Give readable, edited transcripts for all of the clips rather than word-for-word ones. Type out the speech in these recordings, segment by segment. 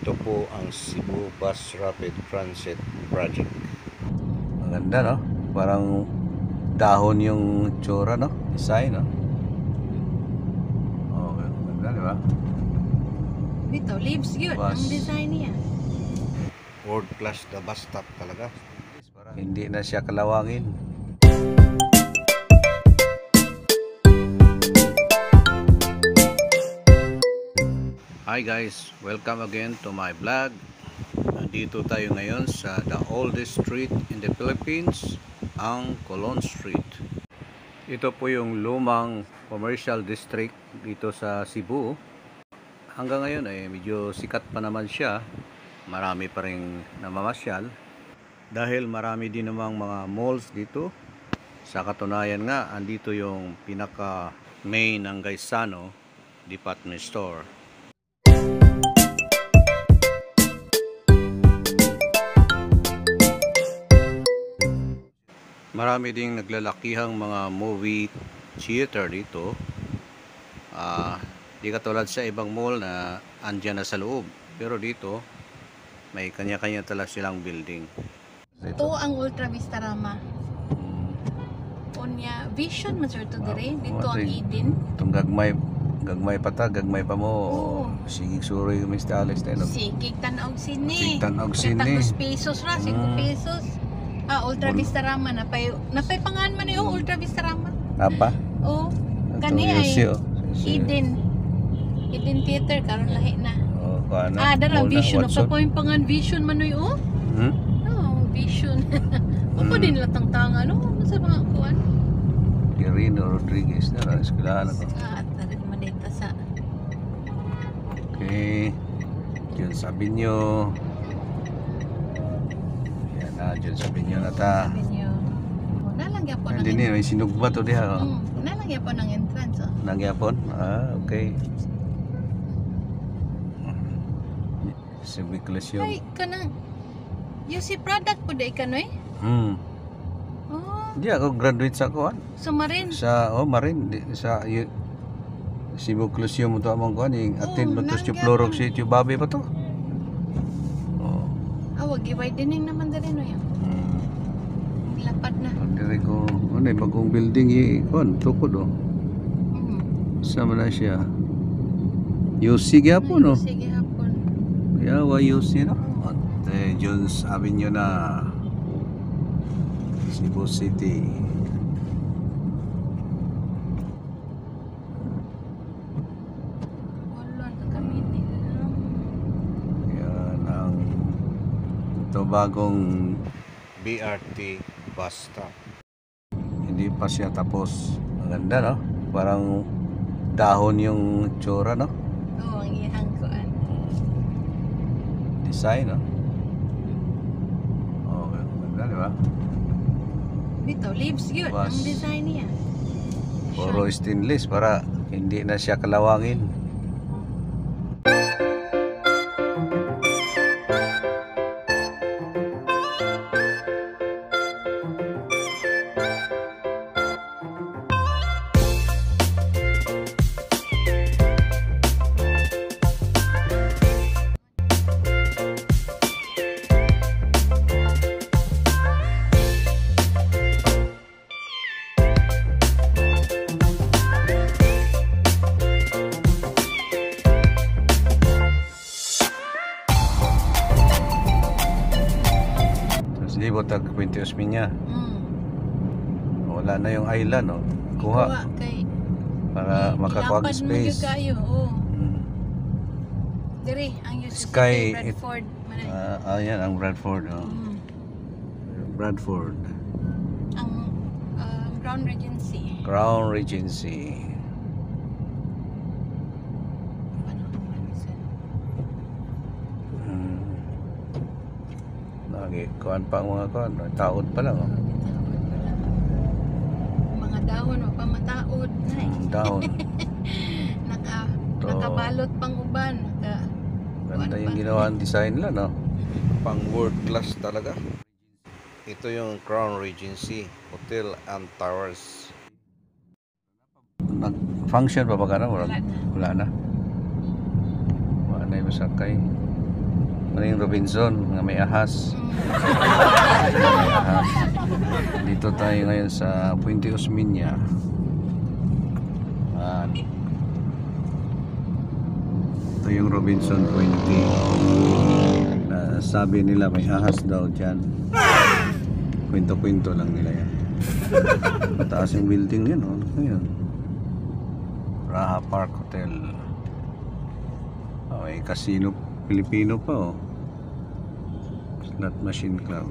Ito po ang Cebu Bus Rapid Transit Project. Maganda, no? Parang dahon yung tsura, no? Design, no? Oh, maganda, di ba? Dito, leaves yun. Bus. Ang design niya. World class the bus stop talaga. Hindi na siya kalawangin. Hi guys, welcome again to my vlog. Nandito tayo ngayon sa the oldest street in the Philippines, ang Colon Street. Ito po yung lumang commercial district dito sa Cebu. Hanggang ngayon ay medyo sikat pa naman siya. Marami pa ring namamasyal dahil marami din namang mga malls dito. Sa katunayan nga, andito yung pinaka main ng Gaisano department store. Marami ding naglalakihang mga movie theater dito. Di katulad sa ibang mall na andyan na sa loob. Pero dito, may kanya-kanya talaga silang building. Ito ang Ultra Vistarama. Unya, Vision man sir to dire. Dito ang Eden. Itong gagmay pata, gagmay pa mo. Sige, sorry, Mr. Alex. Sikig tanaw sini. Sikig tanaw sini. 3 pesos ra, 5 pesos. Ultra Vistarama napay pangan man yung Ultra Vistarama. Apa? Oh, kani ay Eden. Eden Theater karon lahi na. Oh, kana. Dara Vision pa yung pangan Vision man oy oh. Vision. Opo din latang tanga no sa mga kuan. Irino Rodriguez na ras kilala ko. Tarik man dito sa. Okay. Yun sabi nyo. Diyan sabi nyo na ta. Nalangya po ng hindi may sinugba to diha. Nalangya po ng entrance. Nangyapon? Okay. Subiklasyon. Ay, kanang yung si product po day kanoy? Di ako graduate sa kuan. Sa Marin? Sa, Marin. Sa Subiklasyon mo to amang kuan. Atin mo to si Florok si Babi pa to. Wag i-widening naman din no yan. Lapad na. Dire ko, bagong building kuan tukod Sama na siya. UC gyapon no. Sige hapon. Yawa UC no. Jones Avenue na Cebu City. Ito bagong BRT bus stop. Hindi pa siya tapos. Maganda no? Parang dahon yung tsura no? Oo, ang ihang kuan. Design no? Maganda diba? Dito, leaves yun. Ang design niya. Puro stainless para hindi na siya kalawangin. Libo tag 20 niya. Wala na yung island no. Kuha kay para makakuha space. Dire ang Sky Bradford. Yan ang Bradford Bradford. Ang Crown Regency. Crown Regency. Kuan pa ang mga kuan, taod pa lang mga dahon o pamataod dahon. Nakabalot pang uban. Ganda yung ginawa ang design nila no. Pang world class talaga. Ito yung Crown Regency Hotel and Towers. Nag-function pa ba ka na? Wala na. Wala na yung masakay. Maring Robinson, mga may ahas. Mm. May ahas. Dito tayo ngayon sa Puente Osmeña. Ito yung Robinson Puente. Sabi nila may ahas daw dyan. Kwento-kwento lang nila yan. Mataas yung building yun, oh. Ano yun? Raha Park Hotel. Oh, may casino Pilipino pa, oh. Slot Machine Club.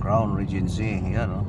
Crown Regency, yan, oh.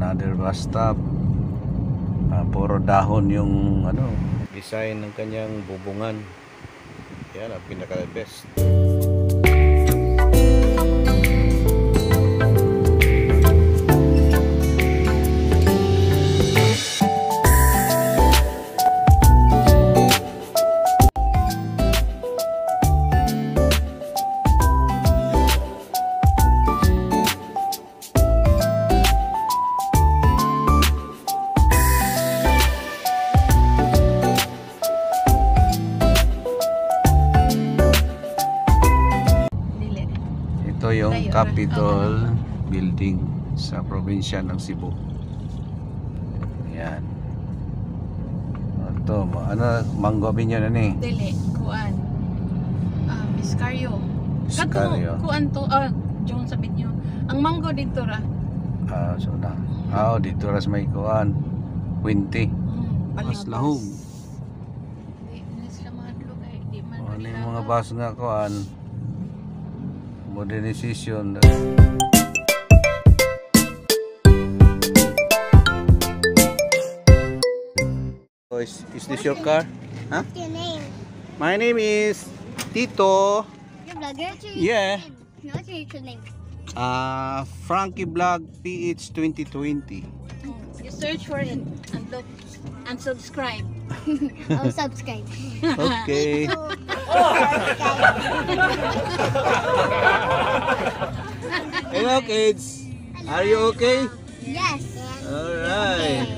Another bus stop. Puro dahon yung ano, design ng kanyang bubungan. Yan ang pinaka best. Ito yung Capitol Building sa probinsya ng Cebu. Yan. Ito, ano, Mango Avenue na ni? Dili, kuan. Biscario. Biscario. Kuan to, John sabit nyo. Ang mango dito ra. So na. Dito ras may kuan. Puente. Mas lahog. Di sila mahadlok ay di man. Ano yung mga bus nga kuan? Modernization. Is this your car? Huh? What's your name? My name is Tito. Your vlogger? Yeah. What's your YouTube name? Frankie Vlog PH 2020. You search for it and look and subscribe. I'll subscribe. Okay. Hello kids. Are you okay? Yes. Alright.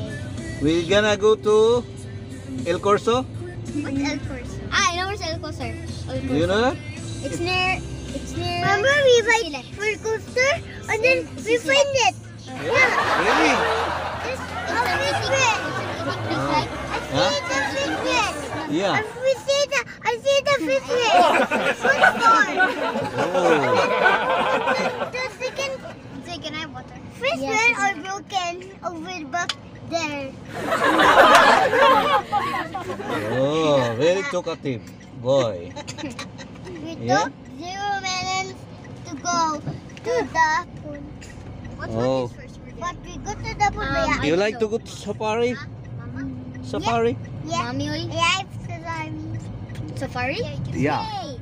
We're gonna go to El Corso. What's El Corso? I know where's El Corso. Do you know that? It's near. Remember we went for coaster and then we find it. Really? It's a secret. Huh? It's a secret. Yeah. I see the secret. What's for? Oh. there. Oh, very talkative boy. We Yeah? took 0 minutes to go to the pool. Oh, But we go to the pool. do you like to go to safari? Safari? Yeah. Mommy, oy. Yeah, it's safari. Safari? Yeah. Yay.